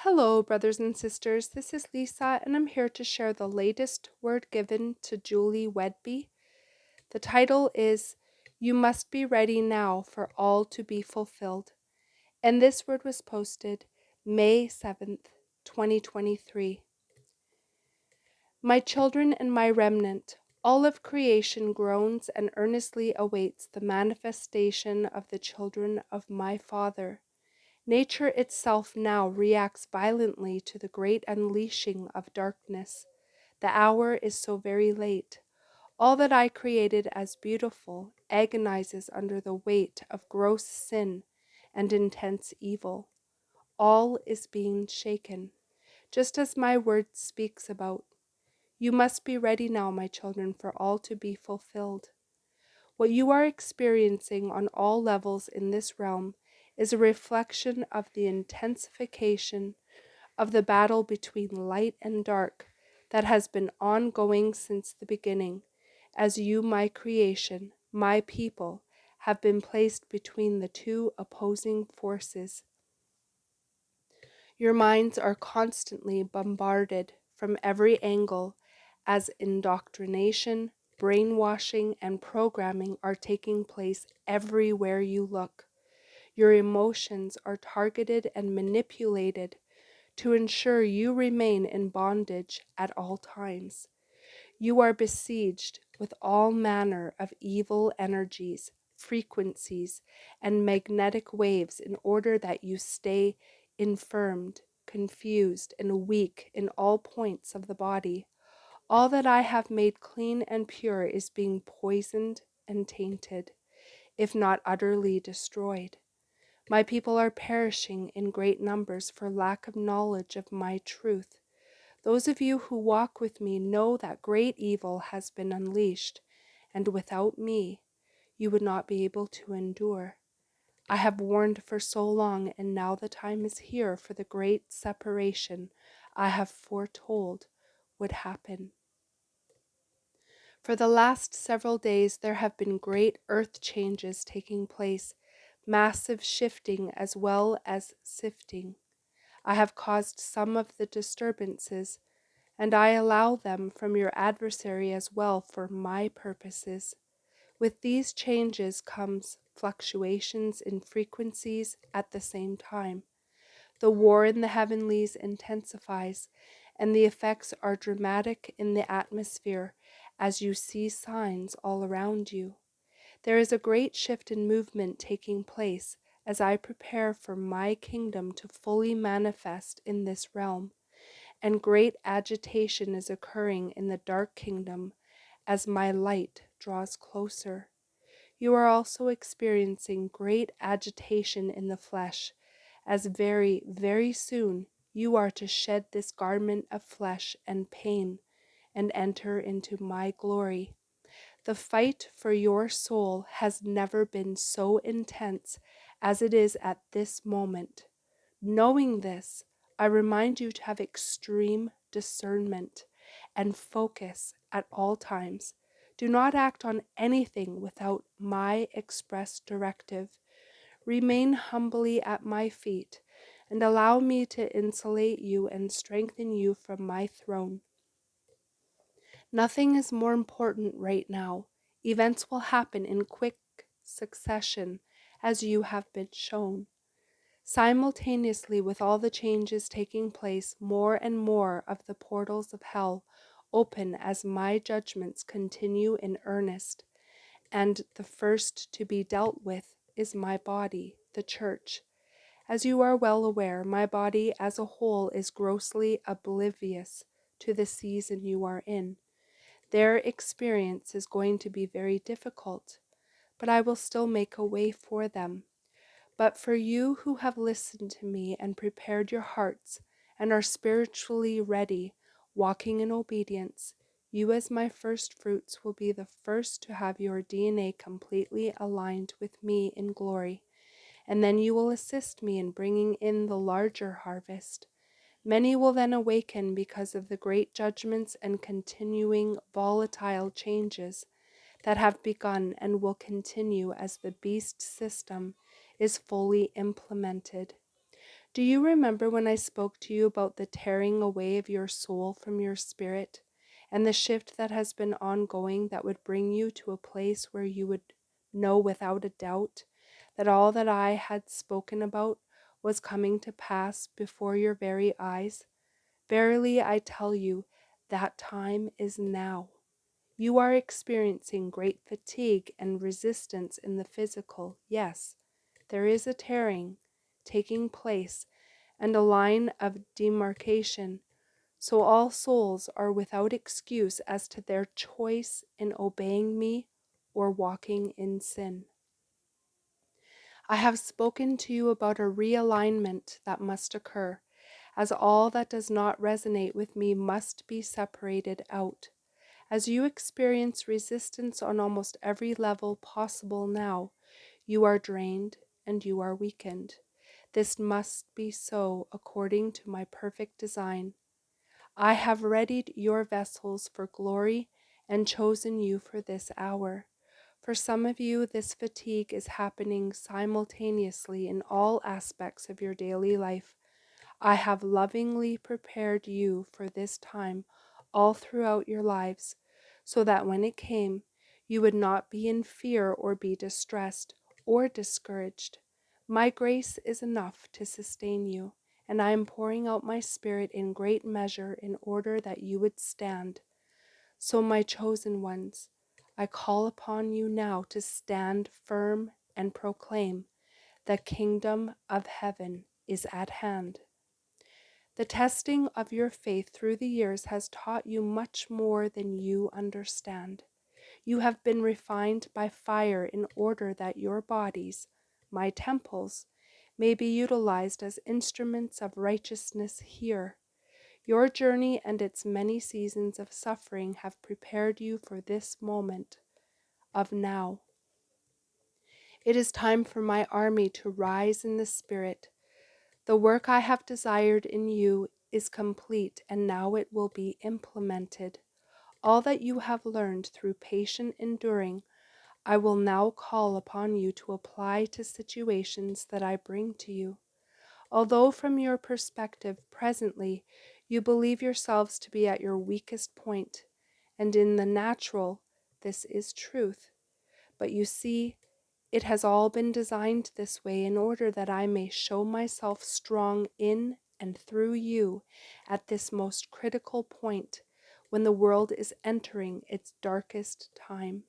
Hello, brothers and sisters. This is Lisa, and I'm here to share the latest word given to Julie WHEDBEE. The title is You Must Be Ready Now for All to Be Fulfilled. And this word was posted May 7th, 2023. My children and my remnant, all of creation groans and earnestly awaits the manifestation of the children of my Father. Nature itself now reacts violently to the great unleashing of darkness. The hour is so very late. All that I created as beautiful agonizes under the weight of gross sin and intense evil. All is being shaken, just as my word speaks about. You must be ready now, my children, for all to be fulfilled. What you are experiencing on all levels in this realm is a reflection of the intensification of the battle between light and dark that has been ongoing since the beginning, as you, my creation, my people, have been placed between the two opposing forces. Your minds are constantly bombarded from every angle as indoctrination, brainwashing, and programming are taking place everywhere you look. Your emotions are targeted and manipulated to ensure you remain in bondage at all times. You are besieged with all manner of evil energies, frequencies, and magnetic waves in order that you stay infirmed, confused, and weak in all points of the body. All that I have made clean and pure is being poisoned and tainted, if not utterly destroyed. My people are perishing in great numbers for lack of knowledge of my truth. Those of you who walk with me know that great evil has been unleashed, and without me, you would not be able to endure. I have warned for so long, and now the time is here for the great separation I have foretold would happen. For the last several days, there have been great earth changes taking place, massive shifting as well as sifting. I have caused some of the disturbances, and I allow them from your adversary as well for my purposes. With these changes comes fluctuations in frequencies at the same time. The war in the heavenlies intensifies, and the effects are dramatic in the atmosphere as you see signs all around you. There is a great shift in movement taking place as I prepare for my kingdom to fully manifest in this realm, and great agitation is occurring in the dark kingdom as my light draws closer. You are also experiencing great agitation in the flesh, as very, very soon you are to shed this garment of flesh and pain and enter into my glory. The fight for your soul has never been so intense as it is at this moment. Knowing this, I remind you to have extreme discernment and focus at all times. Do not act on anything without my express directive. Remain humbly at my feet and allow me to insulate you and strengthen you from my throne. Nothing is more important right now. Events will happen in quick succession, as you have been shown. Simultaneously with all the changes taking place, more and more of the portals of hell open as my judgments continue in earnest, and the first to be dealt with is my body, the church. As you are well aware, my body as a whole is grossly oblivious to the season you are in. Their experience is going to be very difficult, but I will still make a way for them. But for you who have listened to me and prepared your hearts and are spiritually ready, walking in obedience, you as my first fruits will be the first to have your DNA completely aligned with me in glory, and then you will assist me in bringing in the larger harvest. Many will then awaken because of the great judgments and continuing volatile changes that have begun and will continue as the beast system is fully implemented. Do you remember when I spoke to you about the tearing away of your soul from your spirit and the shift that has been ongoing that would bring you to a place where you would know without a doubt that all that I had spoken about was coming to pass before your very eyes? Verily, I tell you, that time is now. You are experiencing great fatigue and resistance in the physical. Yes, there is a tearing taking place and a line of demarcation, so all souls are without excuse as to their choice in obeying me or walking in sin. I have spoken to you about a realignment that must occur, as all that does not resonate with me must be separated out. As you experience resistance on almost every level possible now, you are drained and you are weakened. This must be so according to my perfect design. I have readied your vessels for glory and chosen you for this hour. For some of you, this fatigue is happening simultaneously in all aspects of your daily life. I have lovingly prepared you for this time all throughout your lives, so that when it came, you would not be in fear or be distressed or discouraged. My grace is enough to sustain you, and I am pouring out my Spirit in great measure in order that you would stand. So, my chosen ones, I call upon you now to stand firm and proclaim, the kingdom of heaven is at hand. The testing of your faith through the years has taught you much more than you understand. You have been refined by fire in order that your bodies, my temples, may be utilized as instruments of righteousness here. Your journey and its many seasons of suffering have prepared you for this moment of now. It is time for my army to rise in the Spirit. The work I have desired in you is complete, and now it will be implemented. All that you have learned through patient enduring, I will now call upon you to apply to situations that I bring to you. Although from your perspective presently you believe yourselves to be at your weakest point, and in the natural this is truth, but you see, it has all been designed this way in order that I may show myself strong in and through you at this most critical point when the world is entering its darkest time.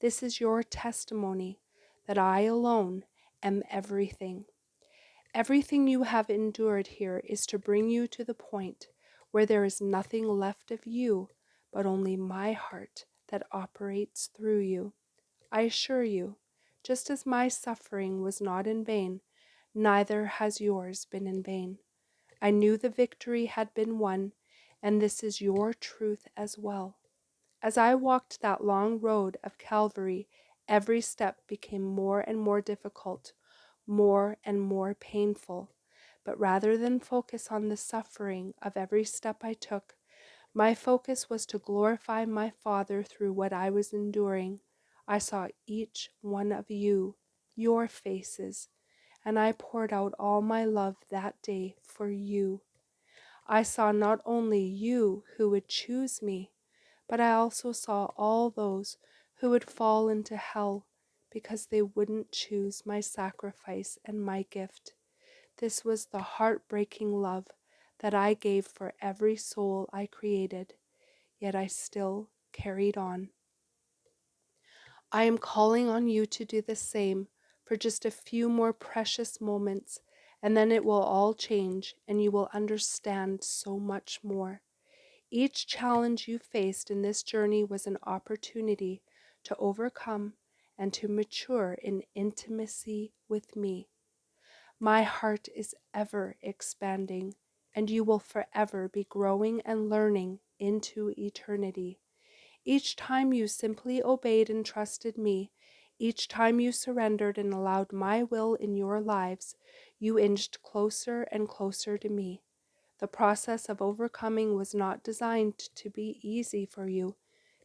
This is your testimony that I alone am everything. Everything you have endured here is to bring you to the point where there is nothing left of you but only my heart that operates through you. I assure you, just as my suffering was not in vain, neither has yours been in vain. I knew the victory had been won, and this is your truth as well. As I walked that long road of Calvary, every step became more and more difficult, more and more painful. But rather than focus on the suffering of every step I took, my focus was to glorify my Father through what I was enduring. I saw each one of you, your faces, and I poured out all my love that day for you. I saw not only you who would choose me, but I also saw all those who would fall into hell because they wouldn't choose my sacrifice and my gift. This was the heartbreaking love that I gave for every soul I created, yet I still carried on. I am calling on you to do the same for just a few more precious moments, and then it will all change and you will understand so much more. Each challenge you faced in this journey was an opportunity to overcome and to mature in intimacy with me. My heart is ever expanding, and you will forever be growing and learning into eternity. Each time you simply obeyed and trusted me, each time you surrendered and allowed my will in your lives, you inched closer and closer to me. The process of overcoming was not designed to be easy for you,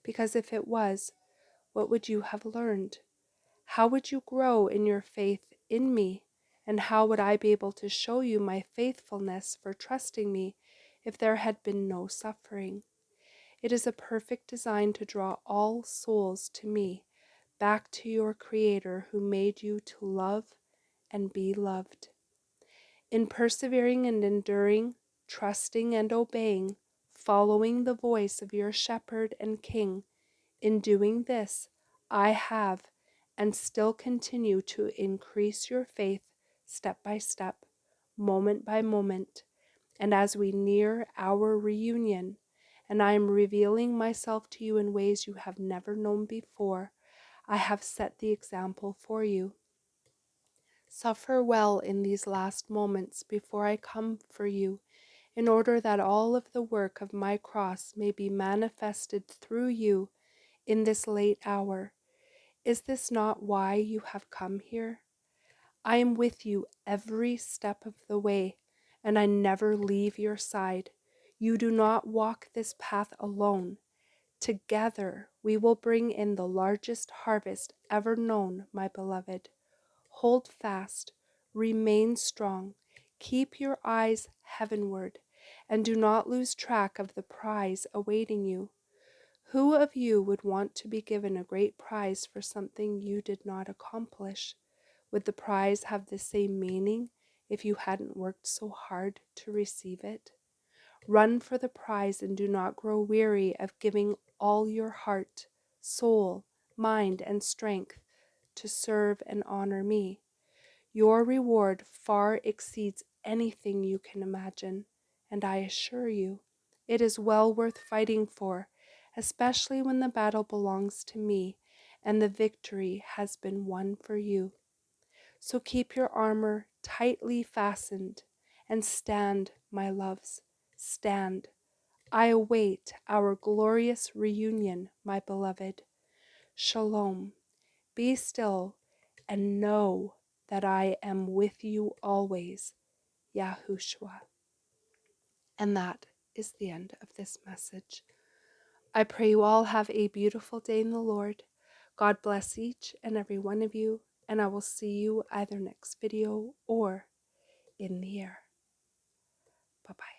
because if it was, what would you have learned? How would you grow in your faith in me? And how would I be able to show you my faithfulness for trusting me if there had been no suffering? It is a perfect design to draw all souls to me, back to your Creator who made you to love and be loved. In persevering and enduring, trusting and obeying, following the voice of your Shepherd and King, in doing this, I have and still continue to increase your faith step by step, moment by moment. And as we near our reunion, and I am revealing myself to you in ways you have never known before, I have set the example for you. Suffer well in these last moments before I come for you, in order that all of the work of my cross may be manifested through you in this late hour. Is this not why you have come here? I am with you every step of the way, and I never leave your side. You do not walk this path alone. Together we will bring in the largest harvest ever known, my beloved. Hold fast, remain strong, keep your eyes heavenward, and do not lose track of the prize awaiting you. Who of you would want to be given a great prize for something you did not accomplish? Would the prize have the same meaning if you hadn't worked so hard to receive it? Run for the prize and do not grow weary of giving all your heart, soul, mind, and strength to serve and honor me. Your reward far exceeds anything you can imagine, and I assure you, it is well worth fighting for, especially when the battle belongs to me and the victory has been won for you. So keep your armor tightly fastened and stand, my loves, stand. I await our glorious reunion, my beloved. Shalom. Be still and know that I am with you always, Yahushua. And that is the end of this message. I pray you all have a beautiful day in the Lord. God bless each and every one of you, and I will see you either next video or in the air. Bye-bye.